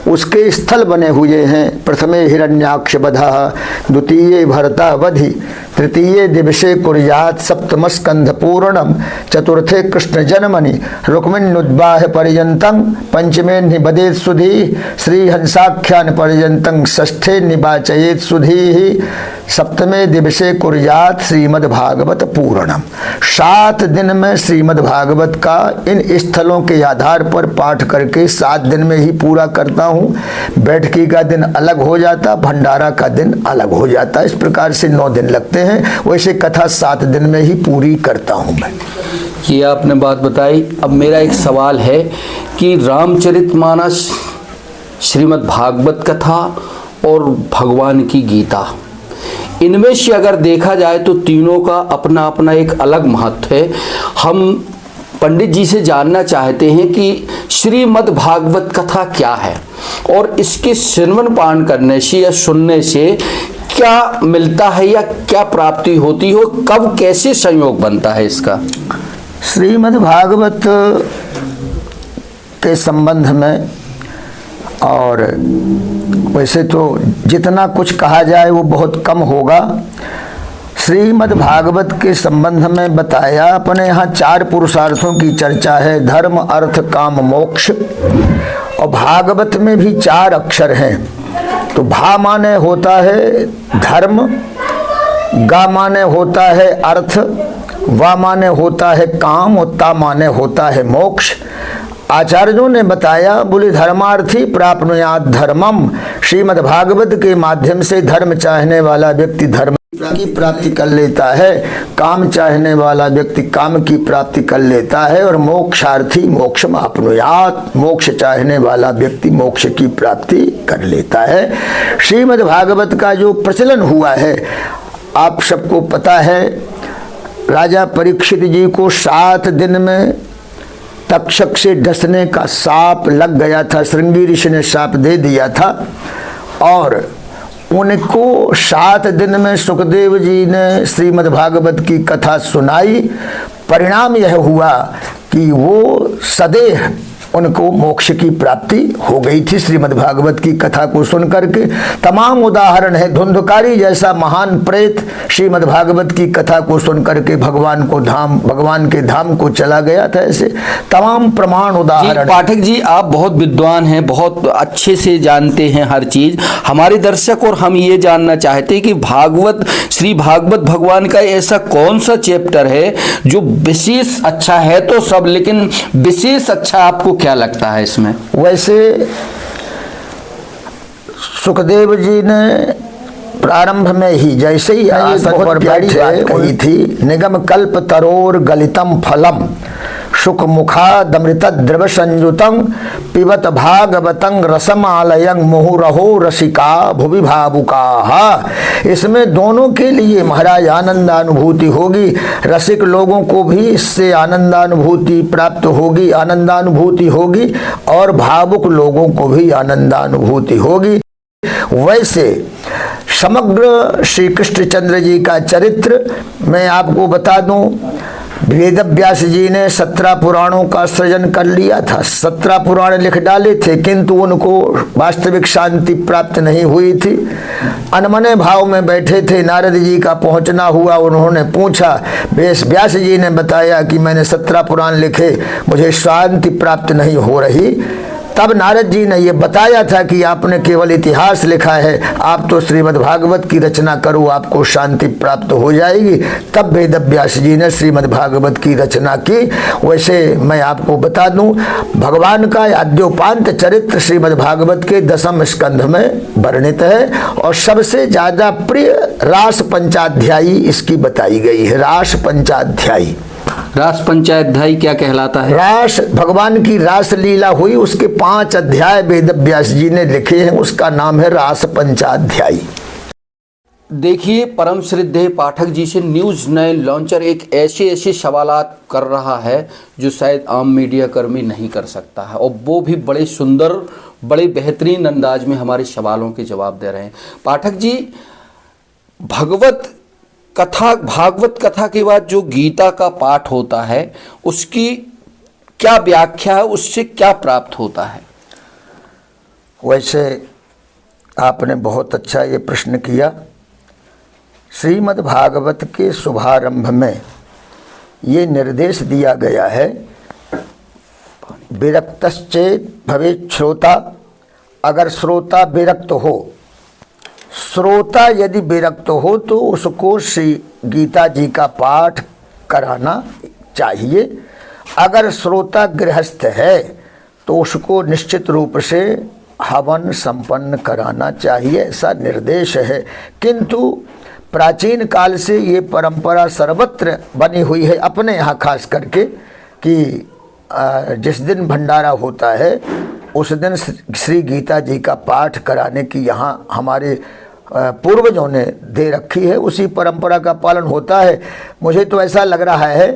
A: उसके स्थल बने हुए हैं। प्रथमे हिरण्याक्ष वधः, द्वितीय भरता वधि, तृतीय दिवसे कुर्यात् सप्तम स्कंध पूर्णम, चतुर्थे कृष्ण जन्मनि रुक्मिण्युद्वाह पर्यंतं, पंचमे निबदेत सुधी श्रीहंसाख्यान पर्यंतं, षष्ठे निवाचयेत सुधी, सप्तमे दिवसे कुर्यात् श्रीमद् भागवत पूर्णम। 7 दिन में श्रीमद् भागवत का इन स्थलों के आधार पर पाठ करके 7 दिन में ही पूरा करता हूँ। बैठकी का दिन अलग हो जाता, भंडारा का दिन अलग हो जाता। इस प्रकार से 9 दिन लगते हैं। वैसे कथा 7 दिन में ही पूरी करता हूँ मैं।
B: ये आपने बात बताई। अब मेरा एक सवाल है कि रामचरितमानस, श्रीमद् भागवत कथा और भगवान की गीता, इनमें से अगर देखा जाए तो तीनों का अपना अपना एक अलग महत्व है। हम पंडित जी से जानना चाहते हैं कि श्रीमद् भागवत कथा क्या है और इसके श्रवण पान करने से या सुनने से क्या मिलता है या क्या प्राप्ति होती हो, कब कैसे संयोग बनता है इसका?
A: श्रीमद् भागवत के संबंध में और वैसे तो जितना कुछ कहा जाए वो बहुत कम होगा। श्रीमद् भागवत के संबंध में बताया, अपने यहाँ 4 पुरुषार्थों की चर्चा है, धर्म अर्थ काम मोक्ष। और भागवत में भी 4 अक्षर हैं। तो भा माने होता है धर्म, गा माने होता है अर्थ, वा माने होता है काम और ता माने होता है मोक्ष। आचार्यों ने बताया, बोले धर्मार्थी प्राप्नुयात् धर्मम। श्रीमद् भागवत के माध्यम से धर्म चाहने वाला व्यक्ति धर्म की प्राप्ति कर लेता है, काम चाहने वाला व्यक्ति काम की प्राप्ति कर लेता है, और मोक्षार्थी मोक्षम आपनुयात्, मोक्ष चाहने वाला व्यक्ति मोक्ष की प्राप्ति कर लेता है। श्रीमद् भागवत का जो प्रचलन हुआ है आप सबको पता है। राजा परीक्षित जी को 7 दिन में तक्षक से डसने का साप लग गया था, श्रृंगी ऋषि ने साप दे दिया था, और उनको 7 दिन में सुखदेव जी ने श्रीमद् भागवत की कथा सुनाई। परिणाम यह हुआ कि वो सदैव उनको मोक्ष की प्राप्ति हो गई थी श्रीमद् भागवत की कथा को सुन करके। तमाम उदाहरण है, धुंधकारी जैसा महान प्रेत श्रीमद् भागवत की कथा को सुन करके भगवान के धाम को चला गया था। ऐसे तमाम प्रमाण उदाहरण।
B: पाठक जी आप बहुत विद्वान हैं, बहुत अच्छे से जानते हैं हर चीज। हमारे दर्शक और हम ये जानना चाहते हैं कि भागवत श्री भागवत भगवान का ऐसा कौन सा चैप्टर है जो विशेष अच्छा है तो सब, लेकिन विशेष अच्छा आपको क्या लगता है इसमें?
A: वैसे सुखदेव जी ने प्रारंभ में ही जैसे ही आसन पर बैठे कही थी, निगम कल्प तरोर गलितम फलम सुख मुखादमृत द्रव संयुतम पिबत भागवतं रसमालयं मुहुरहो रसिका भुवि भावुका। इसमें दोनों के लिए महाराज आनंदानुभूति होगी। रसिक लोगों को भी इससे आनंदानुभूति प्राप्त होगी, आनंदानुभूति होगी, और भावुक लोगों को भी आनंदानुभूति होगी। वैसे समग्र श्री कृष्णचंद्र जी का चरित्र मैं आपको बता दूं। वेद व्यास जी ने 17 पुराणों का सृजन कर लिया था, 17 पुराण लिख डाले थे, किंतु उनको वास्तविक शांति प्राप्त नहीं हुई थी। अनमने भाव में बैठे थे। नारद जी का पहुंचना हुआ, उन्होंने पूछा, व्यास जी ने बताया कि मैंने 17 पुराण लिखे, मुझे शांति प्राप्त नहीं हो रही। तब नारद जी ने यह बताया था कि आपने केवल इतिहास लिखा है, आप तो श्रीमद् भागवत की रचना करो, आपको शांति प्राप्त हो जाएगी। तब वेद व्यास जी ने श्रीमद् भागवत की रचना की। वैसे मैं आपको बता दूं, भगवान का आद्योपांत चरित्र श्रीमद् भागवत के 10वें स्कंध में वर्णित है, और सबसे ज्यादा प्रिय रास पंचाध्यायी इसकी बताई गई है। रास पंचाध्यायी,
B: रास पंचाध्यायी क्या कहलाता है?
A: रास भगवान की रास लीला हुई, उसके 5 अध्याय वेद व्यास जी ने लिखे हैं, उसका नाम है रास पंचाध्यायी।
B: देखिए परम श्रद्धेय पाठक जी से न्यूज़ 9 लॉन्चर एक ऐसे सवालात कर रहा है जो शायद आम मीडिया कर्मी नहीं कर सकता है, और वो भी बड़े सुंदर बड़े बेहतरीन अंदाज में हमारे सवालों के जवाब दे रहे हैं। पाठक जी, भागवत कथा के बाद जो गीता का पाठ होता है उसकी क्या व्याख्या है, उससे क्या प्राप्त होता है?
A: वैसे आपने बहुत अच्छा ये प्रश्न किया। श्रीमद् भागवत के शुभारंभ में ये निर्देश दिया गया है, विरक्तश्चेत भवेत् श्रोता। अगर श्रोता विरक्त हो, श्रोता यदि विरक्त हो तो उसको श्री गीता जी का पाठ कराना चाहिए। अगर श्रोता गृहस्थ है तो उसको निश्चित रूप से हवन संपन्न कराना चाहिए, ऐसा निर्देश है। किंतु प्राचीन काल से ये परंपरा सर्वत्र बनी हुई है, अपने यहाँ खास करके, कि जिस दिन भंडारा होता है उस दिन श्री गीता जी का पाठ कराने की यहाँ हमारे पूर्वजों ने दे रखी है, उसी परंपरा का पालन होता है। मुझे तो ऐसा लग रहा है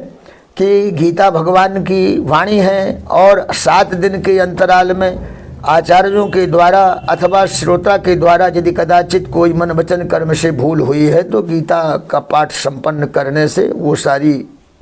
A: कि गीता भगवान की वाणी है, और 7 दिन के अंतराल में आचार्यों के द्वारा अथवा श्रोता के द्वारा यदि कदाचित कोई मन वचन कर्म से भूल हुई है तो गीता का पाठ संपन्न करने से वो सारी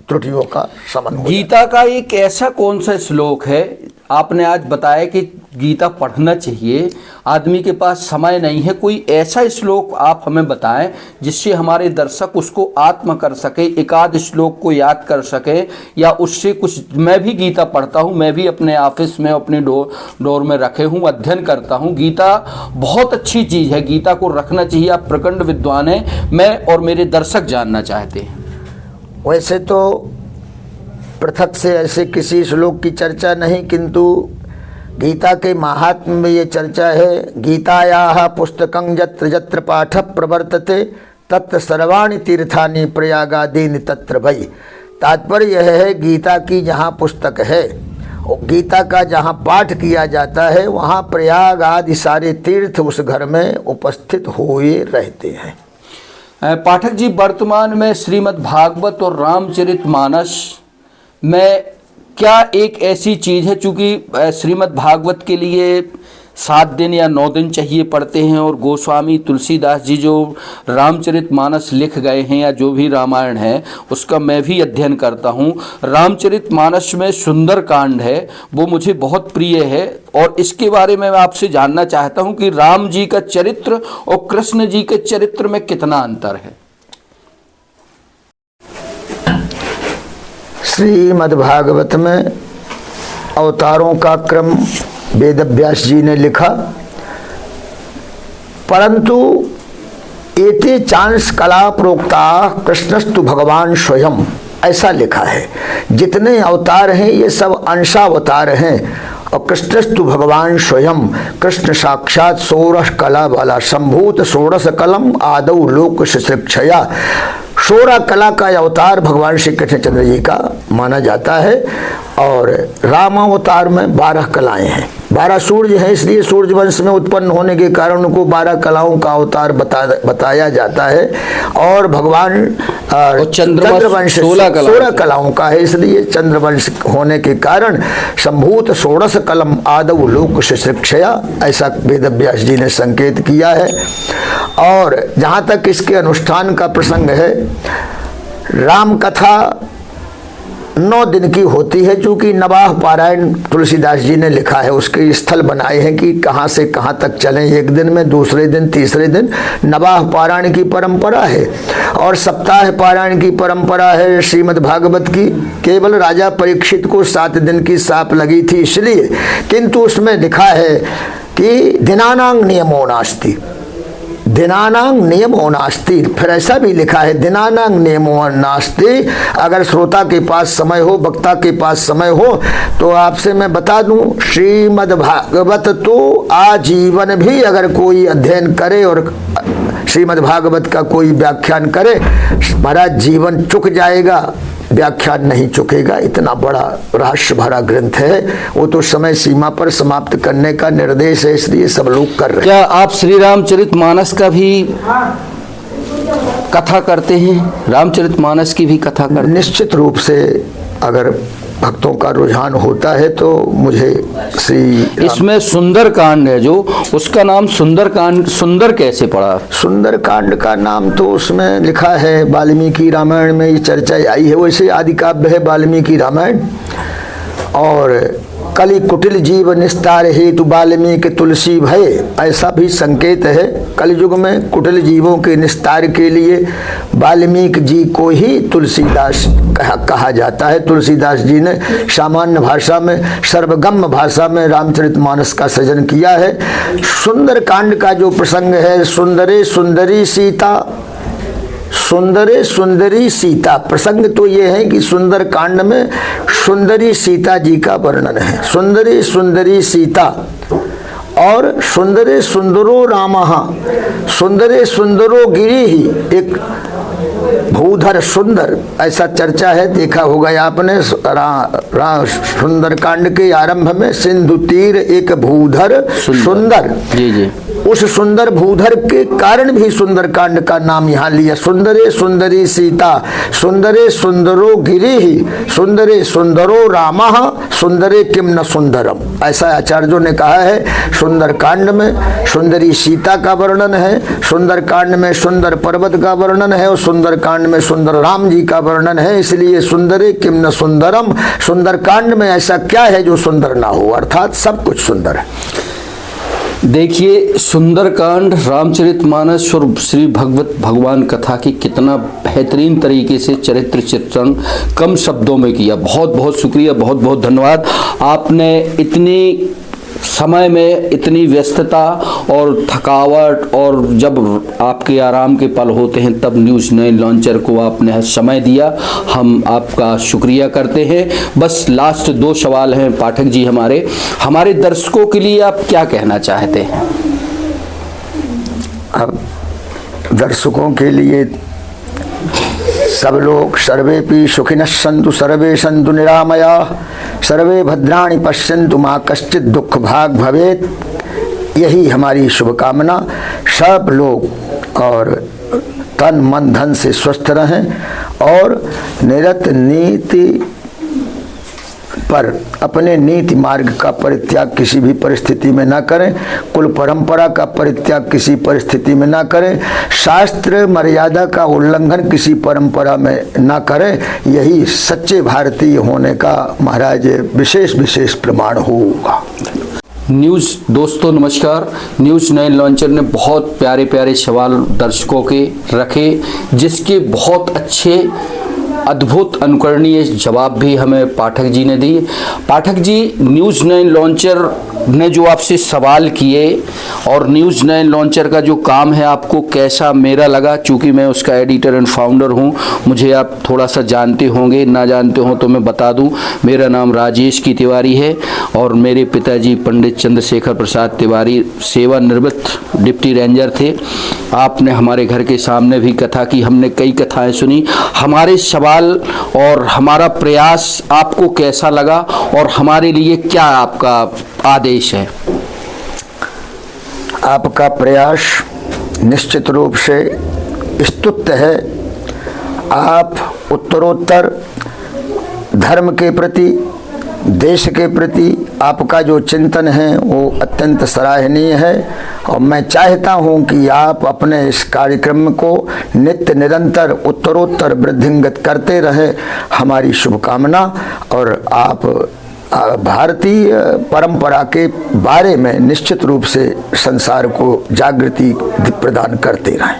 A: त्रुटियों का शमन हो।
B: गीता का एक ऐसा कौन सा श्लोक है, आपने आज बताया कि गीता पढ़ना चाहिए, आदमी के पास समय नहीं है, कोई ऐसा श्लोक आप हमें बताएं जिससे हमारे दर्शक उसको आत्म कर सके, एकाध श्लोक को याद कर सके, या उससे कुछ। मैं भी गीता पढ़ता हूँ, मैं भी अपने ऑफिस में अपने डोर में रखे हूँ, अध्ययन करता हूँ। गीता बहुत अच्छी चीज़ है, गीता को रखना चाहिए। आप प्रचंड विद्वान हैं, मैं और मेरे दर्शक जानना चाहते हैं।
A: वैसे तो पृथक से ऐसे किसी श्लोक की चर्चा नहीं, किंतु गीता के महात्म्य में ये चर्चा है। गीतायाः पुस्तकं यत्र यत्र पाठः प्रवर्तते तत्र सर्वाणि तीर्थानि प्रयागादीनि तत्र भई। तात्पर्य यह है, गीता की जहाँ पुस्तक है, गीता का जहाँ पाठ किया जाता है, वहाँ प्रयाग आदि सारे तीर्थ उस घर में उपस्थित हुए रहते हैं।
B: पाठक जी, वर्तमान में श्रीमद् भागवत और रामचरितमानस में क्या एक ऐसी चीज़ है, चूँकि श्रीमद् भागवत के लिए 7 दिन या 9 दिन चाहिए पड़ते हैं, और गोस्वामी तुलसीदास जी जो रामचरितमानस लिख गए हैं या जो भी रामायण है उसका मैं भी अध्ययन करता हूँ। रामचरितमानस में सुंदर कांड है, वो मुझे बहुत प्रिय है, और इसके बारे में मैं आपसे जानना चाहता हूँ कि राम जी का चरित्र और कृष्ण जी के चरित्र में कितना अंतर है।
A: श्रीमद्भागवत में अवतारों का क्रम वेद व्यास जी ने लिखा, परंतु एते चांस कला प्रोक्ता कृष्णस्तु भगवान स्वयं, ऐसा लिखा है। जितने अवतार हैं ये सब अंशावतार हैं, और कृष्णस्तु भगवान स्वयं, कृष्ण साक्षात षोडश कला वाला, संभूत षोडश कलम आदौ लोक शिक्षया। 16 कला का अवतार भगवान श्री कृष्णचंद्र जी का माना जाता है, और राम अवतार में 12 कलाएं हैं। 12 सूर्य हैं, इसलिए सूर्य वंश में उत्पन्न होने के कारण उनको 12 कलाओं का अवतार बताया जाता है। और भगवान चंद्रवंश 16 कलाओं का है, इसलिए चंद्रवंश होने के कारण संभूत षोडश कलम आदौ लोक शिक्षया, ऐसा वेद व्यास जी ने संकेत किया है। और जहाँ तक इसके अनुष्ठान का प्रसंग है, राम कथा 9 दिन की होती है, चूँकि नवाह पारायण तुलसीदास जी ने लिखा है, उसके स्थल बनाए हैं कि कहाँ से कहाँ तक चलें, एक दिन में, दूसरे दिन, तीसरे दिन नवाह पारायण की परंपरा है, और सप्ताह पारायण की परंपरा है श्रीमद् भागवत की। केवल राजा परीक्षित को 7 दिन की साप लगी थी इसलिए, किंतु उसमें लिखा है कि दिनानां नियमो नास्ति, दिनानांग नियमो नास्ति। फिर ऐसा भी लिखा है दिनानांग नियमो नास्ति। अगर श्रोता के पास समय हो, वक्ता के पास समय हो, तो आपसे मैं बता दूं, श्रीमद् भागवत तो आजीवन भी अगर कोई अध्ययन करे और श्रीमद् भागवत का कोई व्याख्यान करे, महाराज जीवन चुक जाएगा, व्याख्यान नहीं चुकेगा। इतना बड़ा रहस्य भरा ग्रंथ है, वो तो समय सीमा पर समाप्त करने का निर्देश है, इसलिए सब लोग कर रहे हैं।
B: क्या आप श्री रामचरितमानस का भी कथा करते हैं? रामचरितमानस की भी कथा करते हैं?
A: निश्चित रूप से, अगर भक्तों का रुझान होता है तो मुझे
B: इसमें सुंदर कांड है, जो उसका नाम सुंदर कांड, सुंदर कैसे पड़ा?
A: सुंदर कांड का नाम तो उसमें लिखा है, वाल्मीकि रामायण में ये चर्चा आई है। वैसे आदि काव्य है वाल्मीकि रामायण, और कलि कुटिल जीव निस्तार हेतु वाल्मीकि तुलसी भय, ऐसा भी संकेत है। कलयुग में कुटिल जीवों के निस्तार के लिए वाल्मीकि जी को ही तुलसीदास कहा जाता है। तुलसीदास जी ने सामान्य भाषा में, सर्वगम्य भाषा में रामचरितमानस का सृजन किया है। सुंदर कांड का जो प्रसंग है, सुंदरे सुंदरी सीता, सुंदरे सुंदरी सीता, प्रसंग तो ये है कि सुंदर कांड में सुंदरी सीता जी का वर्णन है। सुंदरी सुंदरी सीता, और सुंदरे सुंदरो रामः, सुंदरे सुंदरो गिरी ही, एक भूधर सुंदर, ऐसा चर्चा है, देखा होगा आपने। सुंदर कांड के आरंभ में सिंधु तीर एक भूधर सुंदर,
B: जी जी,
A: उस सुंदर भूधर के कारण भी सुंदर कांड का नाम यहाँ लिया। सुंदरे सुंदरी सीता, सुंदरे सुंदरो गिरी, सुंदरे सुंदरो रामः, सुंदरे किम न सुंदरम, ऐसा आचार्यों ने कहा है। सुंदर कांड में सुंदरी सीता का वर्णन है, सुंदर कांड में सुंदर पर्वत का वर्णन है, और सुंदर कांड में सुंदर राम जी का वर्णन है। इसलिए सुंदरे किम न सुंदरम, सुंदर कांड में ऐसा क्या है जो सुंदर ना हो, अर्थात सब कुछ सुंदर है।
B: देखिए, सुंदरकांड, रामचरितमानस और श्री भगवान कथा की कितना बेहतरीन तरीके से चरित्र चित्रण कम शब्दों में किया। बहुत बहुत शुक्रिया, बहुत बहुत धन्यवाद। आपने इतनी समय में इतनी व्यस्तता और थकावट और जब आपके आराम के पल होते हैं तब न्यूज़ 9 लॉन्चर को आपने समय दिया, हम आपका शुक्रिया करते हैं। बस लास्ट 2 सवाल हैं पाठक जी, हमारे दर्शकों के लिए आप क्या कहना चाहते हैं?
A: अब दर्शकों के लिए सब लोग सर्वेपि सुखिनः सन्तु सर्वे सन्तु निरामयाः सर्वे भद्राणि पश्यन्तु मा कश्चित् दुःख भाग भवेत्, यही हमारी शुभकामना। सब लोग और तन मन धन से स्वस्थ रहें और निरत नीति पर अपने नीति मार्ग का परित्याग किसी भी परिस्थिति में ना करें, कुल परंपरा का परित्याग किसी परिस्थिति में ना करें, शास्त्र मर्यादा का उल्लंघन किसी परंपरा में ना करें। यही सच्चे भारतीय होने का महाराज विशेष प्रमाण होगा।
B: न्यूज़ दोस्तों नमस्कार। न्यूज़ 9 लॉन्चर ने बहुत प्यारे सवाल दर्शकों के रखे, जिसके बहुत अच्छे अद्भुत अनुकरणीय जवाब भी हमें पाठक जी ने दिए। पाठक जी, न्यूज़ 9 लॉन्चर ने जो आपसे सवाल किए और न्यूज़ 9 लॉन्चर का जो काम है आपको कैसा मेरा लगा? चूँकि मैं उसका एडिटर एंड फाउंडर हूँ, मुझे आप थोड़ा सा जानते होंगे, ना जानते हो तो मैं बता दूँ। मेरा नाम राजेश की तिवारी है और मेरे पिताजी पंडित चंद्रशेखर प्रसाद तिवारी सेवानिवृत्त डिप्टी रेंजर थे। आपने हमारे घर के सामने भी कथा की, हमने कई कथाएं सुनी। हमारे सवाल और हमारा प्रयास आपको कैसा लगा और हमारे लिए क्या आपका आदेश है?
A: आपका प्रयास निश्चित रूप से स्तुत्य है। आप उत्तरोत्तर धर्म के प्रति, देश के प्रति आपका जो चिंतन है वो अत्यंत सराहनीय है और मैं चाहता हूं कि आप अपने इस कार्यक्रम को नित्य निरंतर उत्तरोत्तर वृद्धिंगत करते रहे, हमारी शुभकामना। और आप भारतीय परंपरा के बारे में निश्चित रूप से संसार को जागृति प्रदान करते रहें।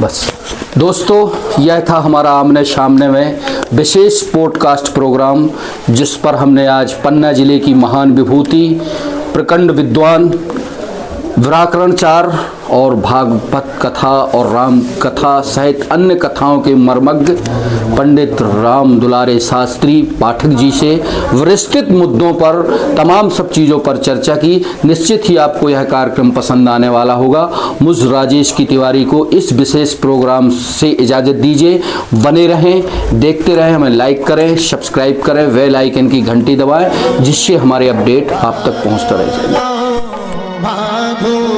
B: बस दोस्तों, यह था हमारा आमने सामने में विशेष पॉडकास्ट प्रोग्राम, जिस पर हमने आज पन्ना जिले की महान विभूति, प्रखंड विद्वान, व्याकरणचार और भागवत कथा और राम कथा सहित अन्य कथाओं के मर्मज्ञ पंडित राम दुलारे शास्त्री पाठक जी से विस्तृत मुद्दों पर, तमाम सब चीज़ों पर चर्चा की। निश्चित ही आपको यह कार्यक्रम पसंद आने वाला होगा। मुझ राजेश की तिवारी को इस विशेष प्रोग्राम से इजाज़त दीजिए। बने रहें, देखते रहें, हमें लाइक करें, सब्सक्राइब करें, बेल आइकन की घंटी दबाएं, जिससे हमारे अपडेट आप तक पहुँचते रहेंगे।
C: मधुरम